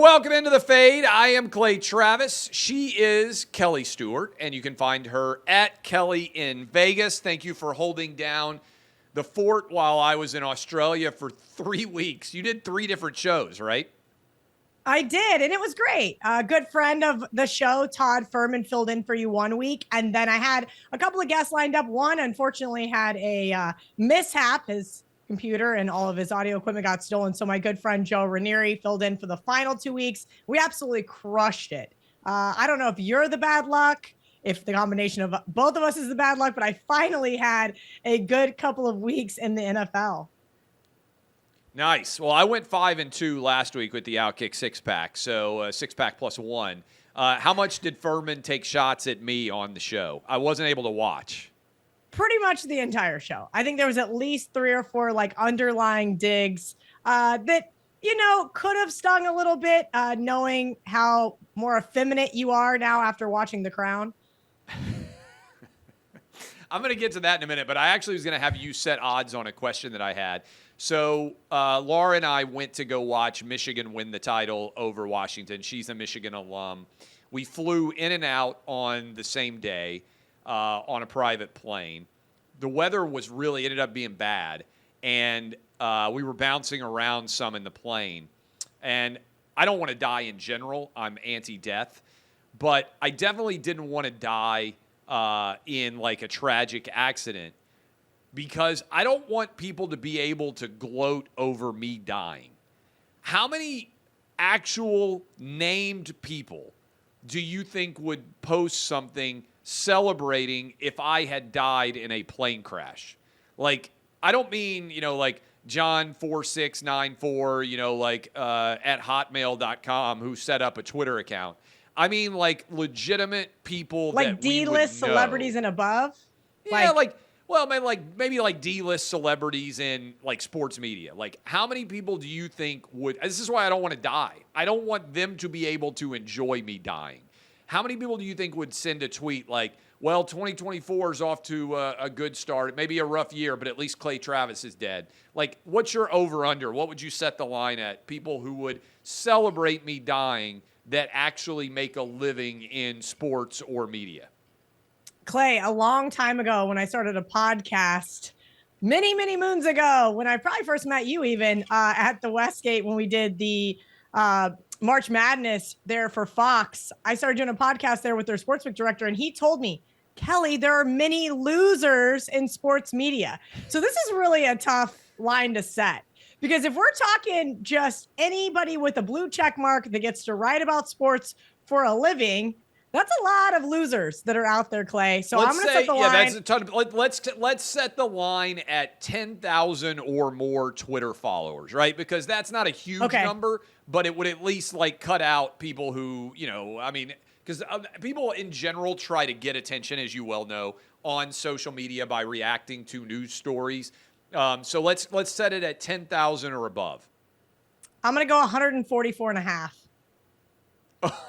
Welcome into the Fade. I am Clay Travis. She is Kelly Stewart, and you can find her at Kelly in Vegas. Thank you for holding down the fort while I was in Australia for 3 weeks. You did 3 different shows, right? I did, and it was great. A good friend of the show, Todd Furman, filled in for you 1 week, and then I had a couple of guests lined up. One, unfortunately, had a mishap. His computer and all of his audio equipment got stolen, so my good friend Joe Ranieri filled in for the final 2 weeks. We absolutely crushed it. I don't know if you're the bad luck, if the combination of both of us is the bad luck, but I finally had a good couple of weeks in the NFL. Nice. Well, I went 5-2 last week with the OutKick 6-pack, so 6-pack plus 1. How much did Furman take shots at me on the show? I wasn't able to watch. Pretty much the entire show. I think there was at least 3 or 4 like underlying digs that, could have stung a little bit, knowing how more effeminate you are now after watching The Crown. I'm going to get to that in a minute, but I actually was going to have you set odds on a question that I had. So Laura and I went to go watch Michigan win the title over Washington. She's a Michigan alum. We flew in and out on the same day on a private plane. The weather ended up being bad, and we were bouncing around some in the plane. And I don't want to die in general. I'm anti-death. But I definitely didn't want to die in like a tragic accident, because I don't want people to be able to gloat over me dying. How many actual named people do you think would post something celebrating if I had died in a plane crash? Like, I don't mean, like John4694, at hotmail.com who set up a Twitter account. I mean, like, legitimate people like that we would D-list know. Celebrities and above? Yeah, maybe like D-list celebrities in like sports media. Like, how many people do you think would? This is why I don't want to die. I don't want them to be able to enjoy me dying. How many people do you think would send a tweet like, "Well, 2024 is off to a good start. It may be a rough year, but at least Clay Travis is dead." Like, what's your over/under? What would you set the line at? People who would celebrate me dying that actually make a living in sports or media. Clay, a long time ago when I started a podcast, many, many moons ago, when I probably first met you even at the Westgate when we did the March Madness there for Fox, I started doing a podcast there with their sportsbook director, and he told me, Kelly, there are many losers in sports media. So this is really a tough line to set, because if we're talking just anybody with a blue check mark that gets to write about sports for a living, that's a lot of losers that are out there, Clay. So I'm going to set the line. Yeah, that's a ton. Let's set the line at 10,000 or more Twitter followers, right? Because that's not a huge number, but it would at least like cut out people who, because people in general try to get attention, as you well know, on social media by reacting to news stories. So let's set it at 10,000 or above. I'm going to go 144 and a half.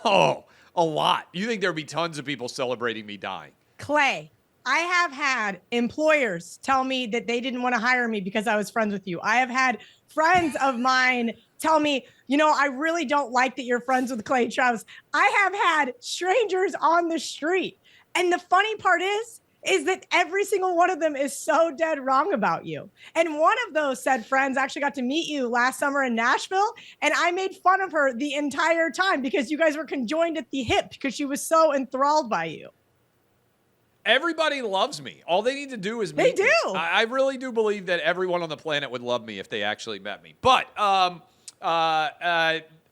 Oh, a lot. You think there'd be tons of people celebrating me dying? Clay, I have had employers tell me that they didn't want to hire me because I was friends with you. I have had friends of mine tell me, I really don't like that you're friends with Clay Travis. I have had strangers on the street. And the funny part is that every single one of them is so dead wrong about you. And one of those said friends actually got to meet you last summer in Nashville, and I made fun of her the entire time because you guys were conjoined at the hip because she was so enthralled by you. Everybody loves me. All they need to do is meet me. They do. I really do believe that everyone on the planet would love me if they actually met me. But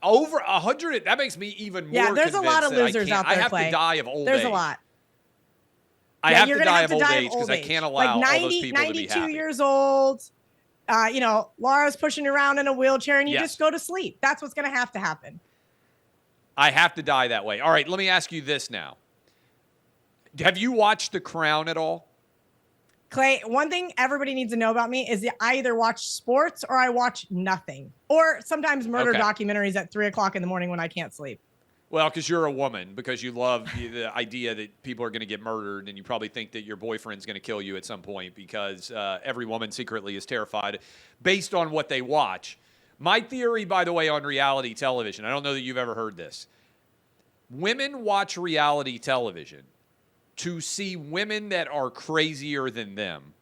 over 100, that makes me even more convinced. Yeah, there's a lot of losers out there, I have Clay. to die of old age. There's a lot. I have to die of old age because I can't allow all those people to be happy. 92 years old. Laura's pushing you around in a wheelchair and you just go to sleep. That's what's going to happen. I have to die that way. All right, let me ask you this now. Have you watched The Crown at all? Clay, one thing everybody needs to know about me is that I either watch sports or I watch nothing. Or sometimes murder documentaries at 3 o'clock in the morning when I can't sleep. Well, because you're a woman, because you love the idea that people are going to get murdered, and you probably think that your boyfriend's going to kill you at some point because every woman secretly is terrified based on what they watch. My theory, by the way, on reality television, I don't know that you've ever heard this. Women watch reality television to see women that are crazier than them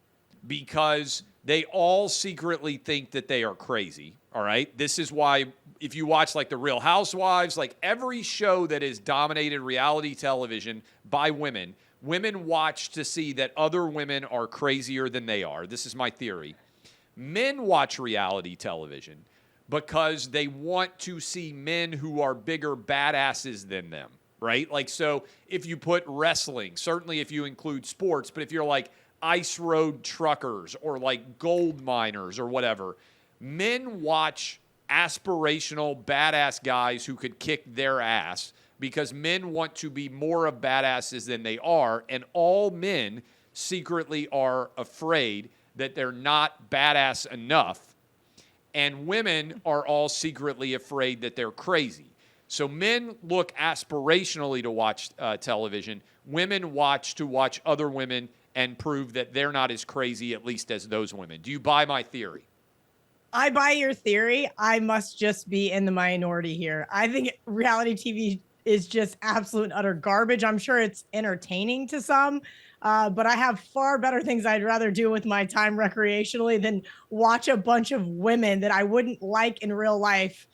because they all secretly think that they are crazy, all right? This is why if you watch like The Real Housewives, like every show that is dominated reality television by women, women watch to see that other women are crazier than they are. This is my theory. Men watch reality television because they want to see men who are bigger badasses than them, right? Like, so if you put wrestling, certainly if you include sports, but if you're like ice road truckers or like gold miners or whatever, men watch aspirational badass guys who could kick their ass because men want to be more of badasses than they are, and all men secretly are afraid that they're not badass enough, and women are all secretly afraid that they're crazy. So men look aspirationally to watch television. Women watch to watch other women and prove that they're not as crazy, at least as those women. Do you buy my theory? I buy your theory. I must just be in the minority here. I think reality TV is just absolute and utter garbage. I'm sure it's entertaining to some, but I have far better things I'd rather do with my time recreationally than watch a bunch of women that I wouldn't like in real life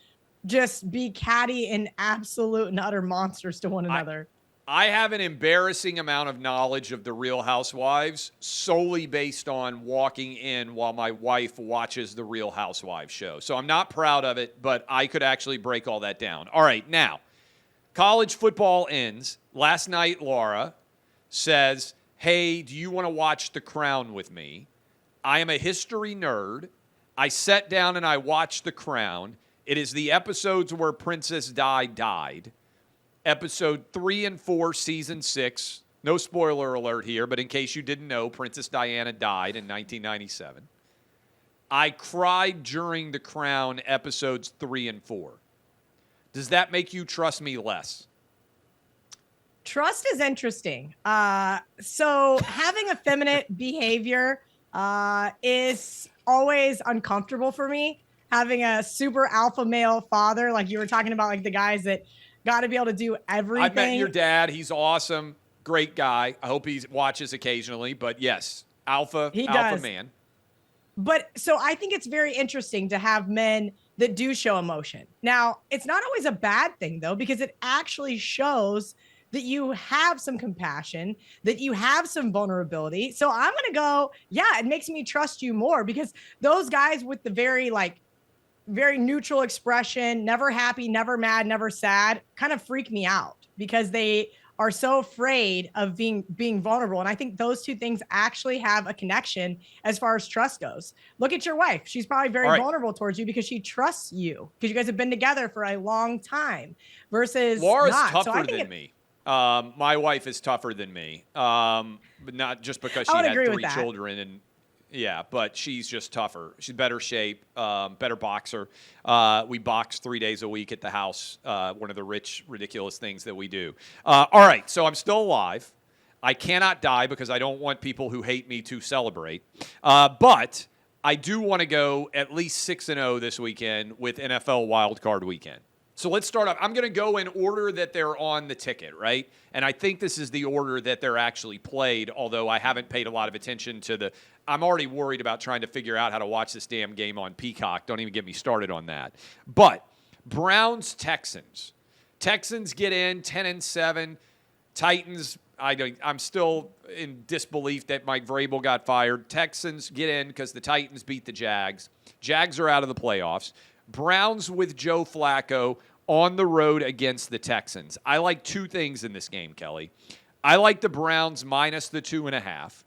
just be catty and absolute and utter monsters to one another. I have an embarrassing amount of knowledge of the Real Housewives solely based on walking in while my wife watches the Real Housewives show. So I'm not proud of it, but I could actually break all that down. All right, now, college football ends. Last night, Laura says, hey, do you want to watch The Crown with me? I am a history nerd. I sat down and I watched The Crown. It is the episodes where Princess Di died. Episode 3 and 4, Season 6. No spoiler alert here, but in case you didn't know, Princess Diana died in 1997. I cried during The Crown episodes 3 and 4. Does that make you trust me less? Trust is interesting. So having effeminate behavior is always uncomfortable for me. Having a super alpha male father, like you were talking about, like the guys that got to be able to do everything. I met your dad. He's awesome. Great guy. I hope he watches occasionally. But yes, alpha man. But so I think it's very interesting to have men that do show emotion. Now, it's not always a bad thing, though, because it actually shows that you have some compassion, that you have some vulnerability. So I'm going to go, yeah, it makes me trust you more, because those guys with the very neutral expression, never happy, never mad, never sad, kind of freak me out because they are so afraid of being vulnerable. And I think those two things actually have a connection as far as trust goes. Look at your wife. She's probably very vulnerable towards you because she trusts you, because you guys have been together for a long time versus Laura's not. tougher than me. My wife is tougher than me, but not just because she had 3 children and yeah, but she's just tougher. She's better shape, better boxer. We box 3 days a week at the house, one of the rich, ridiculous things that we do. All right, so I'm still alive. I cannot die because I don't want people who hate me to celebrate. But I do want to go at least 6-0 this weekend with NFL Wildcard Weekend. So let's start off. I'm going to go in order that they're on the ticket, right? And I think this is the order that they're actually played, although I haven't paid a lot of attention to the – I'm already worried about trying to figure out how to watch this damn game on Peacock. Don't even get me started on that. But Browns-Texans. Texans get in 10-7. Titans, I'm still in disbelief that Mike Vrabel got fired. Texans get in because the Titans beat the Jags. Jags are out of the playoffs. Browns with Joe Flacco on the road against the Texans. I like 2 things in this game, Kelly. I like the Browns minus the 2.5,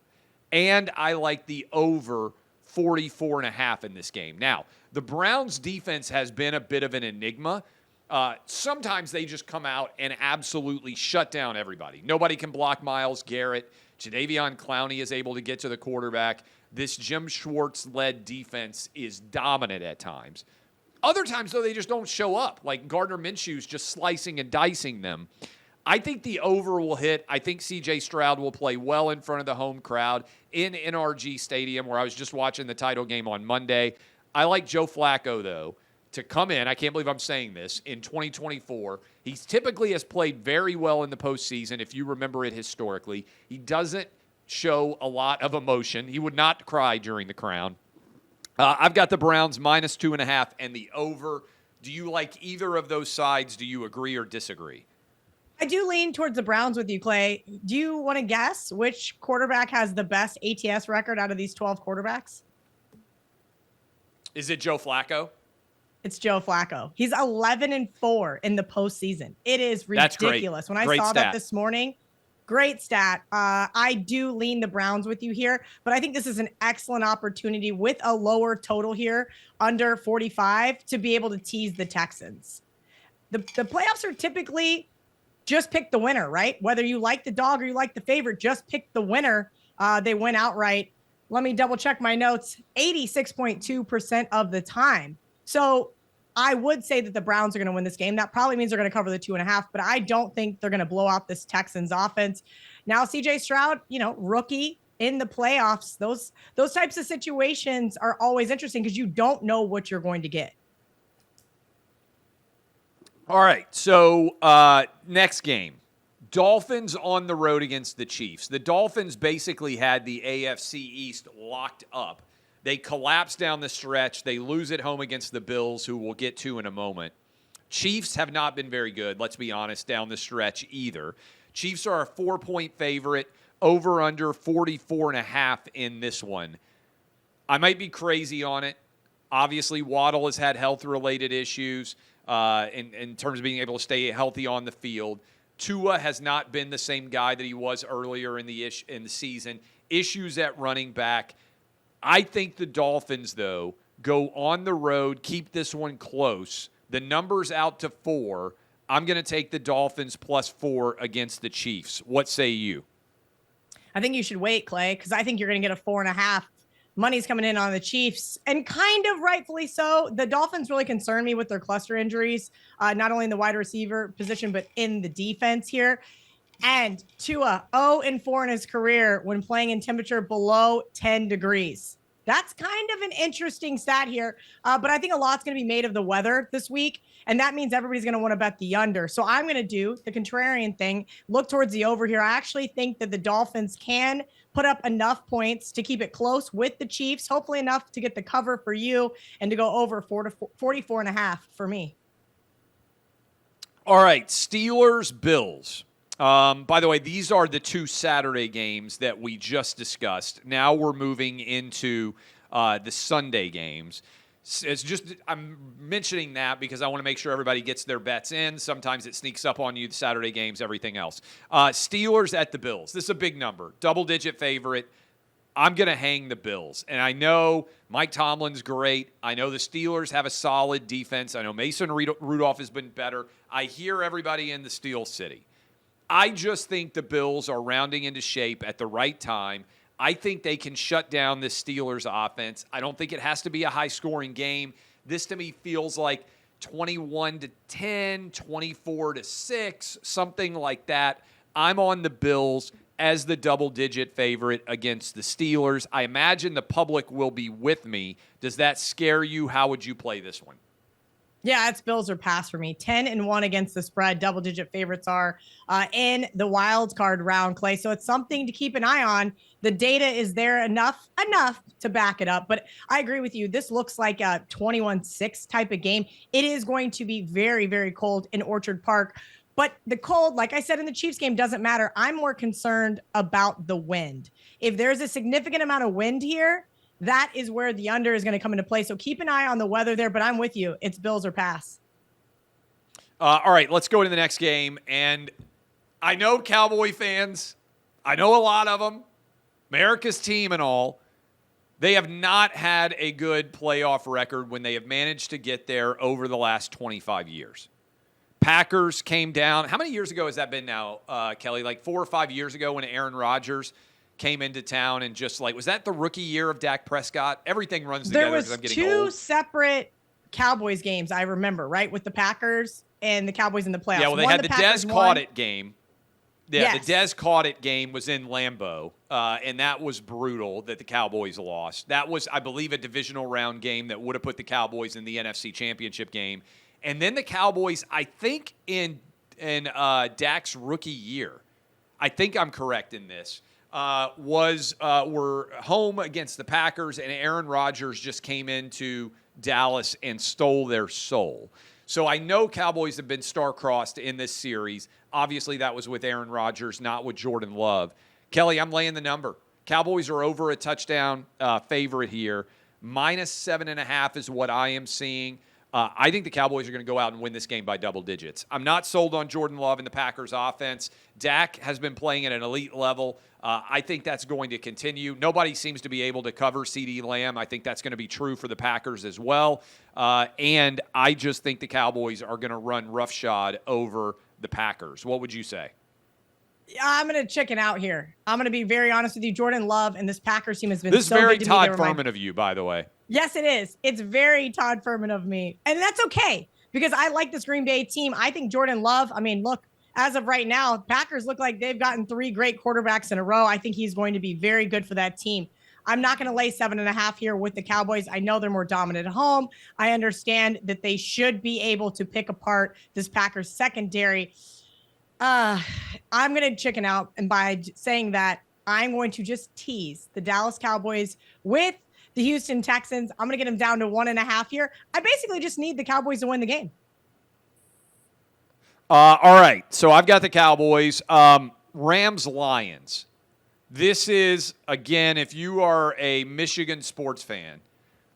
and I like the over 44.5 in this game. Now, the Browns defense has been a bit of an enigma. Sometimes they just come out and absolutely shut down everybody. Nobody can block Myles Garrett. Jadeveon Clowney is able to get to the quarterback. This Jim Schwartz-led defense is dominant at times. Other times, though, they just don't show up, like Gardner Minshew's just slicing and dicing them. I think the over will hit. I think C.J. Stroud will play well in front of the home crowd in NRG Stadium, where I was just watching the title game on Monday. I like Joe Flacco, though, to come in, I can't believe I'm saying this, in 2024. He typically has played very well in the postseason, if you remember it historically. He doesn't show a lot of emotion. He would not cry during the crown. I've got the Browns -2.5 and the over. Do you like either of those sides? Do you agree or disagree? I do lean towards the Browns with you, Clay. Do you want to guess which quarterback has the best ATS record out of these 12 quarterbacks? Is it Joe Flacco? It's Joe Flacco. He's 11-4 in the postseason. It is ridiculous. When I saw that this morning, great stat. I do lean the Browns with you here, but I think this is an excellent opportunity with a lower total here, under 45, to be able to tease the Texans. The playoffs are typically just pick the winner, right? Whether you like the dog or you like the favorite, just pick the winner. They win outright. Let me double check my notes. 86.2% of the time. So I would say that the Browns are going to win this game. That probably means they're going to cover the 2.5, but I don't think they're going to blow out this Texans offense. Now, CJ Stroud, rookie in the playoffs, those types of situations are always interesting because you don't know what you're going to get. All right, so next game. Dolphins on the road against the Chiefs. The Dolphins basically had the AFC East locked up. They collapsed down the stretch. They lose at home against the Bills, who we'll get to in a moment. Chiefs have not been very good, let's be honest, down the stretch either. Chiefs are a 4-point favorite, over under 44.5 in this one. I might be crazy on it. Obviously, Waddle has had health-related issues. In terms of being able to stay healthy on the field. Tua has not been the same guy that he was earlier in the season. Issues at running back. I think the Dolphins, though, go on the road, keep this one close. The number's out to 4. I'm going to take the Dolphins +4 against the Chiefs. What say you? I think you should wait, Clay, because I think you're going to get a 4.5. Money's coming in on the Chiefs, and kind of rightfully so. The Dolphins really concern me with their cluster injuries, not only in the wide receiver position, but in the defense here. And Tua, 0-4 in his career when playing in temperature below 10 degrees. That's kind of an interesting stat here, but I think a lot's going to be made of the weather this week, and that means everybody's going to want to bet the under. So I'm going to do the contrarian thing, look towards the over here. I actually think that the Dolphins can put up enough points to keep it close with the Chiefs, hopefully enough to get the cover for you and to go over 44.5 for me. All right, Steelers, Bills. By the way, these are the two Saturday games that we just discussed. Now we're moving into the Sunday games. I'm mentioning that because I want to make sure everybody gets their bets in. Sometimes it sneaks up on you, the Saturday games, everything else. Steelers at the Bills. This is a big number, double-digit favorite. I'm going to hang the Bills. And I know Mike Tomlin's great. I know the Steelers have a solid defense. I know Mason Rudolph has been better. I hear everybody in the Steel City. I just think the Bills are rounding into shape at the right time. I think they can shut down this Steelers offense. I don't think it has to be a high-scoring game. This, to me, feels like 21-10, 24-6, something like that. I'm on the Bills as the double-digit favorite against the Steelers. I imagine the public will be with me. Does that scare you? How would you play this one? Yeah, it's Bills or pass for me. 10-1 against the spread. Double-digit favorites are in the wild card round, Clay. So it's something to keep an eye on. The data is there enough to back it up. But I agree with you. This looks like a 21-6 type of game. It is going to be very, very cold in Orchard Park. But the cold, like I said in the Chiefs game, doesn't matter. I'm more concerned about the wind. If there's a significant amount of wind here, that is where the under is going to come into play. So keep an eye on the weather there, but I'm with you. It's Bills or pass. All right, let's go to the next game. And I know Cowboy fans, I know a lot of them, America's team and all, they have not had a good playoff record when they have managed to get there over the last 25 years. Packers came down. How many years ago has that been now, Kelly? Like 4 or 5 years ago when Aaron Rodgers came into town and just like, was that the rookie year of Dak Prescott? Everything runs together because I'm getting old. There was 2 separate Cowboys games I remember, right? With the Packers and the Cowboys in the playoffs. Yeah, well, they had the Des Caught It game. Yeah, Yes. the Dez caught it game was in Lambeau, and that was brutal that the Cowboys lost. That was, I believe, a divisional round game that would have put the Cowboys in the NFC Championship game. And then the Cowboys, I think in Dak's rookie year, I think I'm correct in this, were home against the Packers, and Aaron Rodgers just came into Dallas and stole their soul. So I know Cowboys have been star-crossed in this series. Obviously, that was with Aaron Rodgers, not with Jordan Love. Kelly, I'm laying the number. Cowboys are over a touchdown favorite here. -7.5 is what I am seeing. I think the Cowboys are going to go out and win this game by double digits. I'm not sold on Jordan Love and the Packers offense. Dak has been playing at an elite level. I think that's going to continue. Nobody seems to be able to cover CeeDee Lamb. I think that's going to be true for the Packers as well. And I just think the Cowboys are going to run roughshod over the Packers. What would you say? I'm going to chicken out here. I'm going to be very honest with you. Jordan Love and this Packers team has been This is so very good to me. Todd Furman of you, by the way. Yes, it is. It's very Todd Furman of me. And that's okay because I like this Green Bay team. I think Jordan Love, I mean, look, as of right now, Packers look like they've gotten 3 great quarterbacks in a row. I think he's going to be very good for that team. I'm not going to lay 7.5 here with the Cowboys. I know they're more dominant at home. I understand that they should be able to pick apart this Packers secondary. I'm going to chicken out. And by saying that, I'm going to just tease the Dallas Cowboys with the Houston Texans. I'm going to get them down to 1.5 here. I basically just need the Cowboys to win the game. All right. So I've got the Cowboys. Rams-Lions. This is, again, if you are a Michigan sports fan,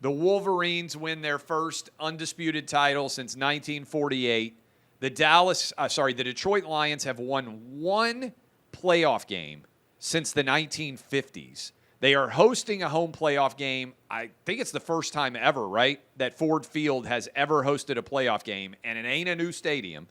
the Wolverines win their first undisputed title since 1948. The Detroit Lions have won 1 playoff game since the 1950s. They are hosting a home playoff game. I think it's the first time ever, right, that Ford Field has ever hosted a playoff game, and it ain't a new stadium.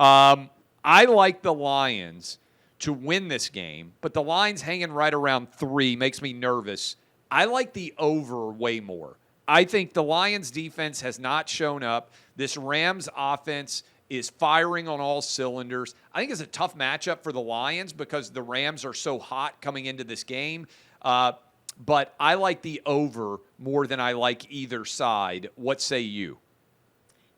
I like the Lions to win this game, but the line's hanging right around 3 makes me nervous. I like the over way more. I think the Lions' defense has not shown up. This Rams offense is firing on all cylinders. I think it's a tough matchup for the Lions because the Rams are so hot coming into this game. But I like the over more than I like either side. What say you?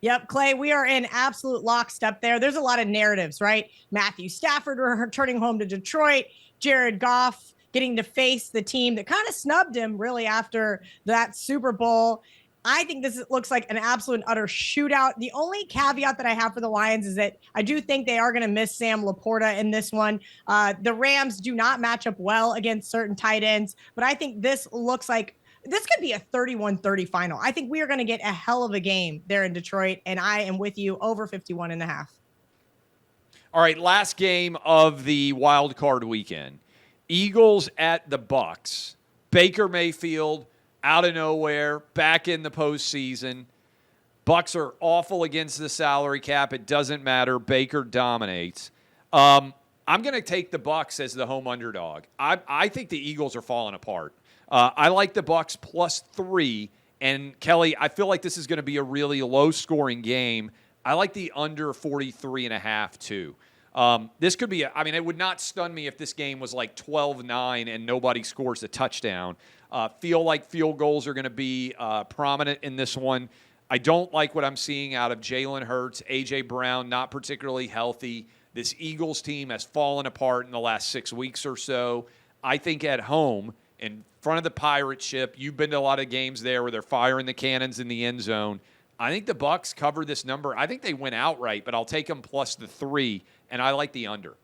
Yep, Clay, we are in absolute lockstep there. There's a lot of narratives, right? Matthew Stafford returning home to Detroit, Jared Goff getting to face the team that kind of snubbed him really after that Super Bowl. I think this looks like an absolute and utter shootout. The only caveat that I have for the Lions is that I do think they are going to miss Sam Laporta in this one. The Rams do not match up well against certain tight ends, but I think this looks like this could be a 31-30 final. I think we are going to get a hell of a game there in Detroit, and I am with you over 51.5. All right, last game of the wild card weekend. Eagles at the Bucks. Baker Mayfield out of nowhere, back in the postseason. Bucks are awful against the salary cap. It doesn't matter. Baker dominates. I'm going to take the Bucks as the home underdog. I think the Eagles are falling apart. I like the Bucks +3. And, Kelly, I feel like this is going to be a really low-scoring game. I like the under 43.5, too. This could be, it would not stun me if this game was like 12-9 and nobody scores a touchdown. Feel like field goals are going to be prominent in this one. I don't like what I'm seeing out of Jalen Hurts, A.J. Brown, not particularly healthy. This Eagles team has fallen apart in the last 6 weeks or so. I think at home, in front of the pirate ship, you've been to a lot of games there where they're firing the cannons in the end zone. I think the Bucks cover this number. I think they win outright, but I'll take them +3, and I like the under.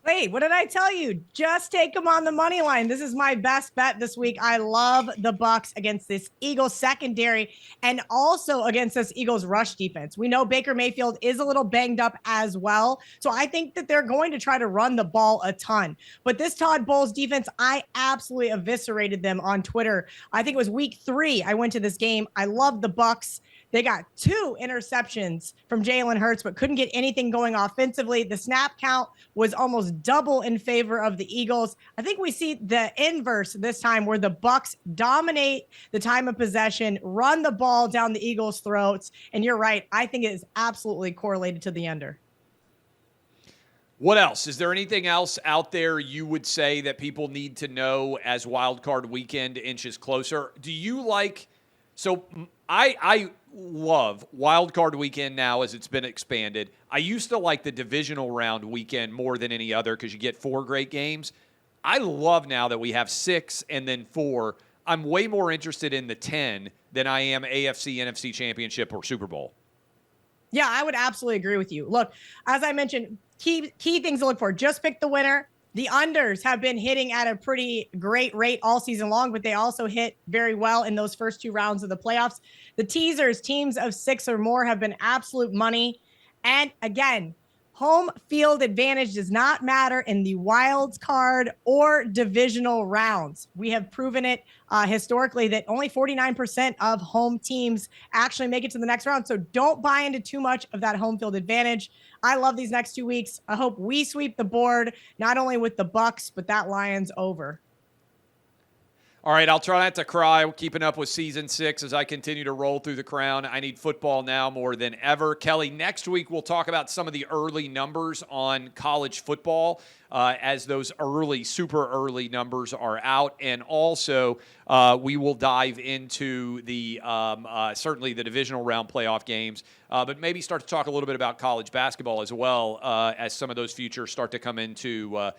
Wait, what did I tell you? Just take them on the money line. This is my best bet this week. I love the Bucks against this Eagles secondary and also against this Eagles rush defense. We know Baker Mayfield is a little banged up as well. So I think that they're going to try to run the ball a ton. But this Todd Bowles defense, I absolutely eviscerated them on Twitter. I think it was week 3. I went to this game. I love the Bucks. They got 2 interceptions from Jalen Hurts, but couldn't get anything going offensively. The snap count was almost double in favor of the Eagles. I think we see the inverse this time where the Bucks dominate the time of possession, run the ball down the Eagles' throats. And you're right. I think it is absolutely correlated to the under. What else? Is there anything else out there you would say that people need to know as wild card weekend inches closer? Do you like – so I love wild card weekend now as it's been expanded. I used to like the divisional round weekend more than any other because you get 4 great games. I love now that we have 6 and then 4. I'm way more interested in the 10 than I am AFC, NFC Championship, or Super Bowl. Yeah, I would absolutely agree with you. Look, as I mentioned, key things to look for. Just pick the winner. The unders have been hitting at a pretty great rate all season long, but they also hit very well in those first 2 rounds of the playoffs. The teasers, teams of 6 or more, have been absolute money. And again, home field advantage does not matter in the wild card or divisional rounds. We have proven it historically that only 49% of home teams actually make it to the next round. So don't buy into too much of that home field advantage. I love these next 2 weeks. I hope we sweep the board, not only with the Bucks, but that Lions over. All right, I'll try not to cry keeping up with Season 6 as I continue to roll through the crown. I need football now more than ever. Kelly, next week we'll talk about some of the early numbers on college football as those super early numbers are out. And also we will dive into the certainly the divisional round playoff games, but maybe start to talk a little bit about college basketball as well as some of those futures start to come into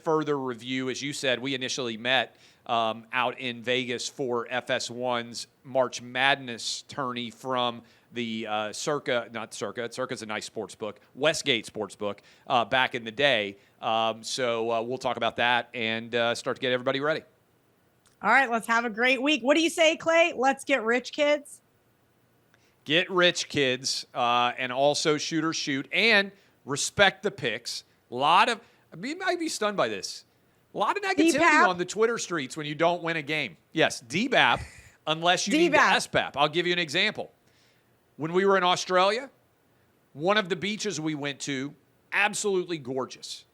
further review. As you said, we initially met out in Vegas for FS1's March Madness tourney from the Circa's a nice sports book, Westgate Sportsbook back in the day. So we'll talk about that and start to get everybody ready. All right, let's have a great week. What do you say, Clay? Let's get rich, kids. Get rich, kids, and also shoot, and respect the picks. You might be stunned by this. A lot of negativity DBAP. on the Twitter streets when you don't win a game. Yes, DBAP, unless you need the SBAP. I'll give you an example. When we were in Australia, one of the beaches we went to, absolutely gorgeous.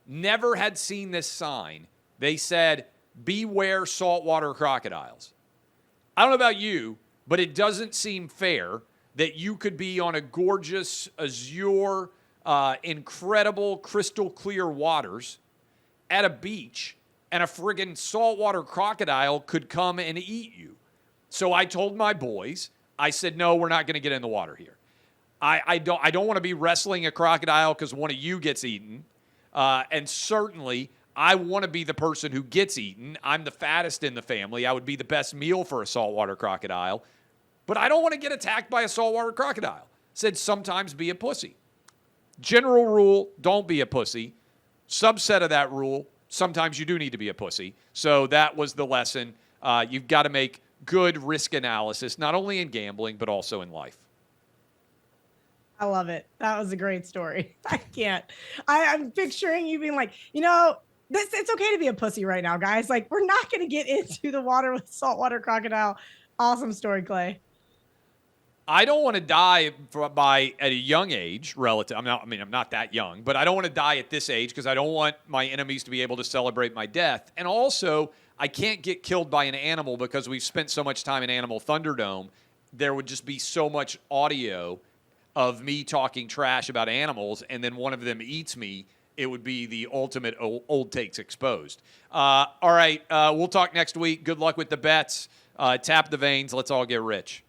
Never had seen this sign. They said, beware saltwater crocodiles. I don't know about you, but it doesn't seem fair that you could be on a gorgeous, azure, incredible, crystal clear waters at a beach, and a friggin' saltwater crocodile could come and eat you. So I told my boys, I said, no, we're not going to get in the water here. I don't want to be wrestling a crocodile because one of you gets eaten. And certainly, I want to be the person who gets eaten. I'm the fattest in the family. I would be the best meal for a saltwater crocodile. But I don't want to get attacked by a saltwater crocodile. Said sometimes be a pussy. General rule, don't be a pussy. Subset of that rule, sometimes you do need to be a pussy. So that was the lesson. You've got to make good risk analysis, not only in gambling, but also in life. I love it. That was a great story. I can't. I'm picturing you being like, it's okay to be a pussy right now, guys. Like, we're not going to get into the water with saltwater crocodile. Awesome story, Clay. I don't want to die at a young age, relative. I'm not that young, but I don't want to die at this age because I don't want my enemies to be able to celebrate my death. And also, I can't get killed by an animal because we've spent so much time in Animal Thunderdome. There would just be so much audio of me talking trash about animals, and then one of them eats me. It would be the ultimate old takes exposed. All right, we'll talk next week. Good luck with the bets. Tap the veins. Let's all get rich.